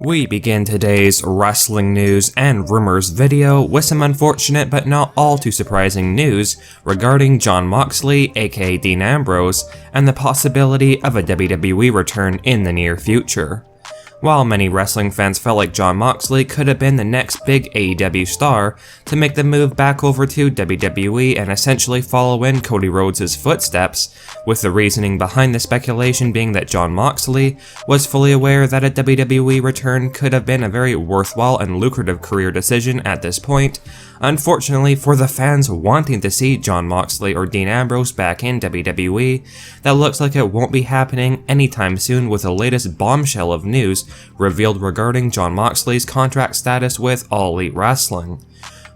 We begin today's wrestling news and rumors video with some unfortunate but not all too surprising news regarding Jon Moxley, aka Dean Ambrose, and the possibility of a WWE return in the near future. While many wrestling fans felt like Jon Moxley could have been the next big AEW star to make the move back over to WWE and essentially follow in Cody Rhodes' footsteps, with the reasoning behind the speculation being that Jon Moxley was fully aware that a WWE return could have been a very worthwhile and lucrative career decision at this point. Unfortunately for the fans wanting to see Jon Moxley or Dean Ambrose back in WWE, that looks like it won't be happening anytime soon, with the latest bombshell of news revealed regarding Jon Moxley's contract status with All Elite Wrestling.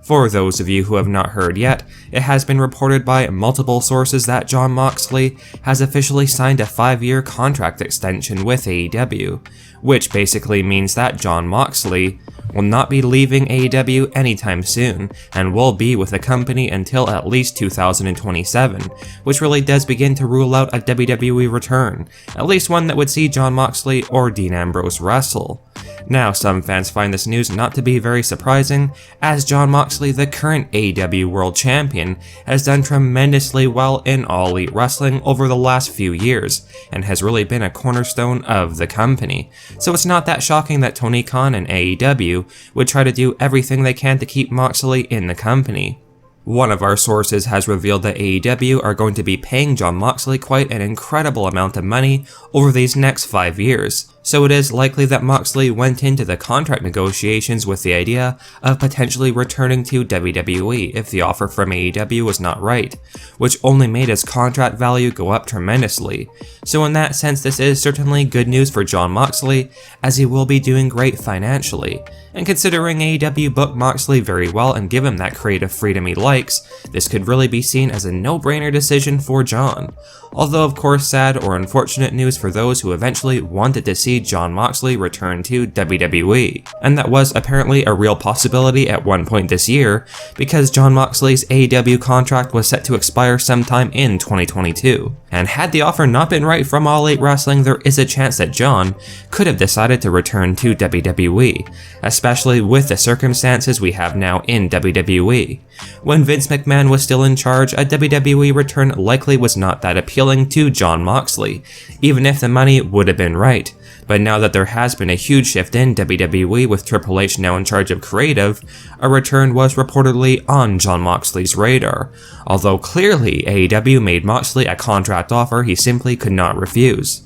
For those of you who have not heard yet, it has been reported by multiple sources that Jon Moxley has officially signed a 5-year contract extension with AEW, which basically means that Jon Moxley will not be leaving AEW anytime soon, and will be with the company until at least 2027, which really does begin to rule out a WWE return, at least one that would see Jon Moxley or Dean Ambrose wrestle. Now, some fans find this news not to be very surprising, as Jon Moxley, the current AEW World Champion, has done tremendously well in All Elite Wrestling over the last few years, and has really been a cornerstone of the company. So it's not that shocking that Tony Khan and AEW would try to do everything they can to keep Moxley in the company. One of our sources has revealed that AEW are going to be paying Jon Moxley quite an incredible amount of money over these next 5 years, so it is likely that Moxley went into the contract negotiations with the idea of potentially returning to WWE if the offer from AEW was not right, which only made his contract value go up tremendously. So in that sense, this is certainly good news for Jon Moxley, as he will be doing great financially. And considering AEW booked Moxley very well and give him that creative freedom he likes, this could really be seen as a no-brainer decision for Jon. Although of course sad or unfortunate news for those who eventually wanted to see Jon Moxley return to WWE. And that was apparently a real possibility at one point this year, because Jon Moxley's AEW contract was set to expire sometime in 2022. And had the offer not been right from All Elite Wrestling, there is a chance that Jon could have decided to return to WWE, especially with the circumstances we have now in WWE. When Vince McMahon was still in charge, a WWE return likely was not that appealing to Jon Moxley, even if the money would have been right. But now that there has been a huge shift in WWE with Triple H now in charge of creative, a return was reportedly on Jon Moxley's radar, although clearly AEW made Moxley a contract offer he simply could not refuse.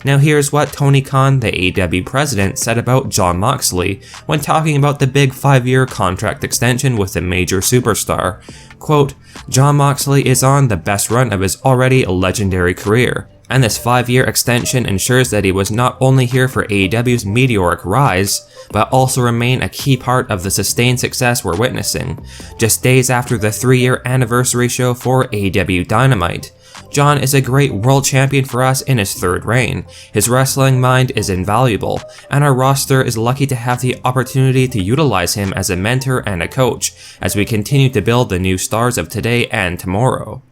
Now here's what Tony Khan, the AEW president, said about Jon Moxley when talking about the big 5-year contract extension with a major superstar. Quote, "Jon Moxley is on the best run of his already legendary career, and this 5-year extension ensures that he was not only here for AEW's meteoric rise, but also remain a key part of the sustained success we're witnessing, just days after the 3-year anniversary show for AEW Dynamite. Jon is a great world champion for us in his 3rd reign, his wrestling mind is invaluable, and our roster is lucky to have the opportunity to utilize him as a mentor and a coach as we continue to build the new stars of today and tomorrow."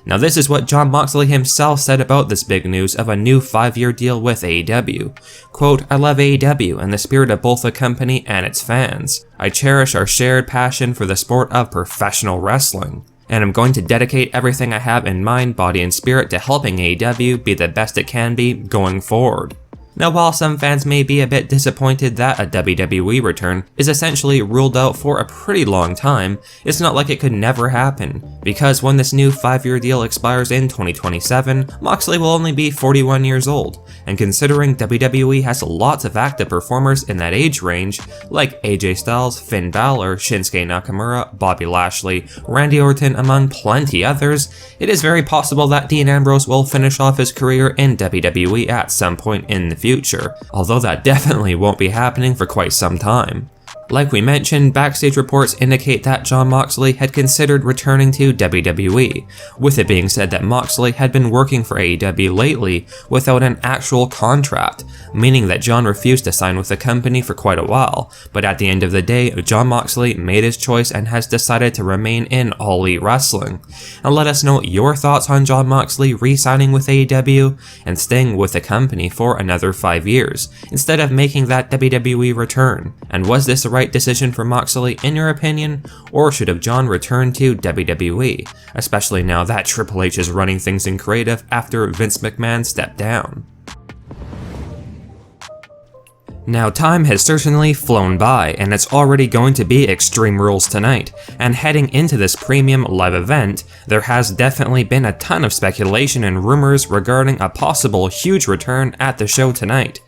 Now this is what Jon Moxley himself said about this big news of a new 5-year deal with AEW. Quote, "I love AEW and the spirit of both the company and its fans. I cherish our shared passion for the sport of professional wrestling, and I'm going to dedicate everything I have in mind, body, and spirit to helping AEW be the best it can be going forward." Now while some fans may be a bit disappointed that a WWE return is essentially ruled out for a pretty long time, it's not like it could never happen, because when this new 5-year deal expires in 2027, Moxley will only be 41 years old, and considering WWE has lots of active performers in that age range, like AJ Styles, Finn Balor, Shinsuke Nakamura, Bobby Lashley, Randy Orton, among plenty others, it is very possible that Dean Ambrose will finish off his career in WWE at some point in the future, although that definitely won't be happening for quite some time. Like we mentioned, backstage reports indicate that Jon Moxley had considered returning to WWE, with it being said that Moxley had been working for AEW lately without an actual contract, meaning that Jon refused to sign with the company for quite a while, but at the end of the day, Jon Moxley made his choice and has decided to remain in All Elite Wrestling. And let us know your thoughts on Jon Moxley re-signing with AEW and staying with the company for another 5 years, instead of making that WWE return. And was this the right decision for Moxley in your opinion, or should have Jon returned to WWE, especially now that Triple H is running things in creative after Vince McMahon stepped down? Now, time has certainly flown by, and it's already going to be Extreme Rules tonight, and heading into this premium live event, there has definitely been a ton of speculation and rumors regarding a possible huge return at the show tonight,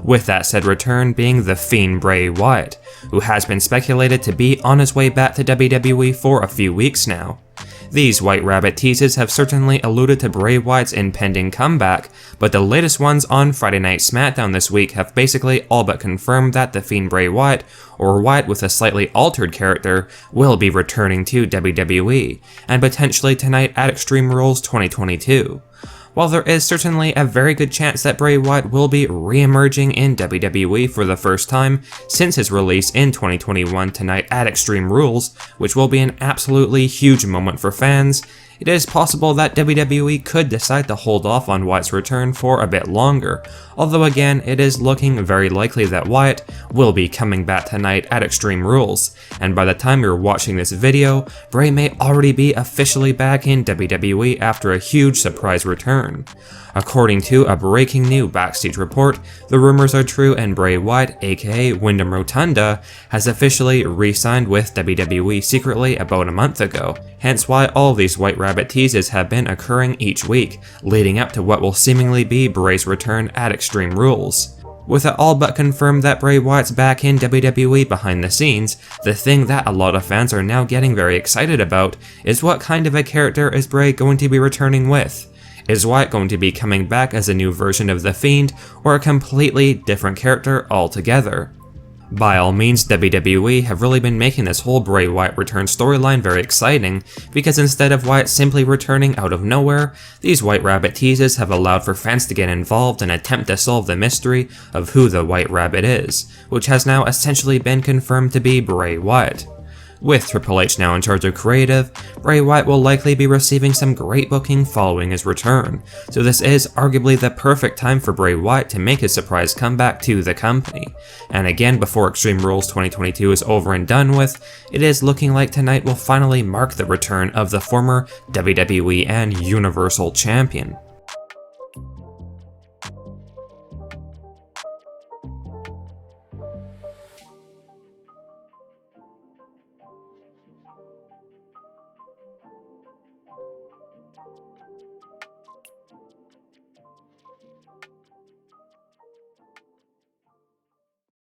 with that said return being the Fiend Bray Wyatt, who has been speculated to be on his way back to WWE for a few weeks now. These White Rabbit teases have certainly alluded to Bray Wyatt's impending comeback, but the latest ones on Friday Night SmackDown this week have basically all but confirmed that the Fiend Bray Wyatt, or Wyatt with a slightly altered character, will be returning to WWE, and potentially tonight at Extreme Rules 2022. While there is certainly a very good chance that Bray Wyatt will be re-emerging in WWE for the first time since his release in 2021 tonight at Extreme Rules, which will be an absolutely huge moment for fans, it is possible that WWE could decide to hold off on Wyatt's return for a bit longer, although again, it is looking very likely that Wyatt will be coming back tonight at Extreme Rules, and by the time you're watching this video, Bray may already be officially back in WWE after a huge surprise return. According to a breaking new backstage report, the rumors are true and Bray Wyatt, aka Windham Rotunda, has officially re-signed with WWE secretly about a month ago, hence why all these White Rabbit teases have been occurring each week, leading up to what will seemingly be Bray's return at Extreme Rules. With it all but confirmed that Bray Wyatt's back in WWE behind the scenes, the thing that a lot of fans are now getting very excited about is what kind of a character is Bray going to be returning with? Is Wyatt going to be coming back as a new version of The Fiend, or a completely different character altogether? By all means, WWE have really been making this whole Bray Wyatt return storyline very exciting, because instead of Wyatt simply returning out of nowhere, these White Rabbit teases have allowed for fans to get involved and attempt to solve the mystery of who the White Rabbit is, which has now essentially been confirmed to be Bray Wyatt. With Triple H now in charge of creative, Bray Wyatt will likely be receiving some great booking following his return, so this is arguably the perfect time for Bray Wyatt to make his surprise comeback to the company. And again, before Extreme Rules 2022 is over and done with, it is looking like tonight will finally mark the return of the former WWE and Universal Champion.